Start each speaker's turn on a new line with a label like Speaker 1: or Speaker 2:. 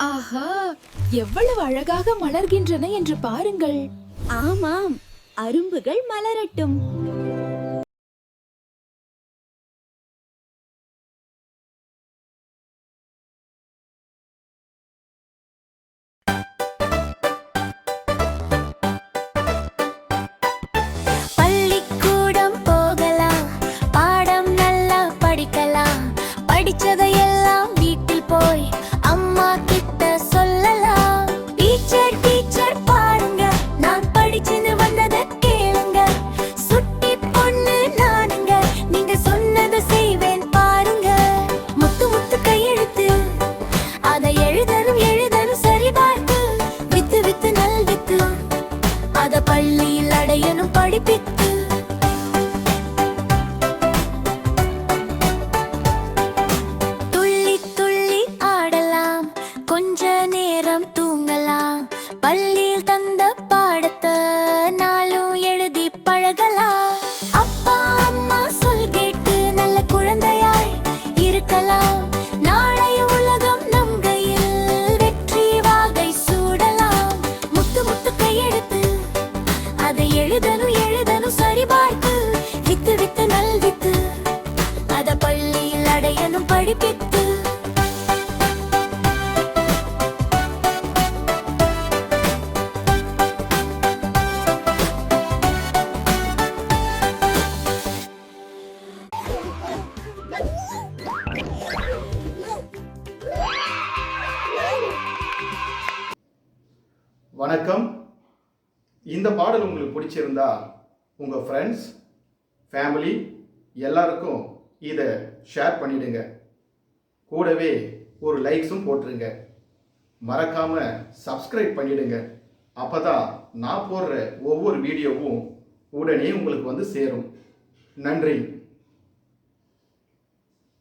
Speaker 1: ஆஹா, எவ்வளவு அழகாக மலர்கின்றன என்று பாருங்கள்.
Speaker 2: ஆமாம், அரும்புகள் மலரட்டும். பள்ளிக்கூடம் போகலாம், பாடம் நல்லா படிக்கலாம். படிச்சதையெல்லாம் வீட்டில் போய் அம்மா கிட்ட சொல்லலாம். டீச்சர் டீச்சர் பாருங்க, நான் படிச்சுன்னு வந்ததை கேளுங்க. சுட்டி பொண்ணு நானுங்க, நீங்க சொன்னதை செய்வேன் பாருங்க. முத்து முத்து கையெழுத்து, அதை எழுதணும் எழுதணும் சரி பார்த்து. வித்து வித்து நல் வித்து, அத பள்ளியில் அடையணும் படிப்பித்து. துள்ளி துள்ளி ஆடலாம், கொஞ்ச நேரம் தூங்கலாம். பள்ளியில் தந்த பாடத்தை நாளும் எழுதி பழகலாம். அப்பா அம்மா சொல் கேட்டு நல்ல குழந்தையாய் இருக்கலாம். நாளைய உலகம் நம் கையில், வெற்றி வாகை சூடலாம். முத்து முத்து கையெழுத்து, அதை எழுதணும் எழுதணும் சரி பார்த்து. வித்து வித்து நல் வித்து, அத பள்ளியில் அடையணும் படிப்பித்து.
Speaker 3: வணக்கம். இந்த பாடல் உங்களுக்கு பிடிச்சிருந்தா உங்கள் ஃப்ரெண்ட்ஸ் ஃபேமிலி எல்லாருக்கும் இதை ஷேர் பண்ணிடுங்க. கூடவே ஒரு லைக்ஸும் போட்டுருங்க. மறக்காமல் சப்ஸ்கிரைப் பண்ணிடுங்க. அப்போ தான் நான் போடுற ஒவ்வொரு வீடியோவும் உடனே உங்களுக்கு வந்து சேரும். நன்றி.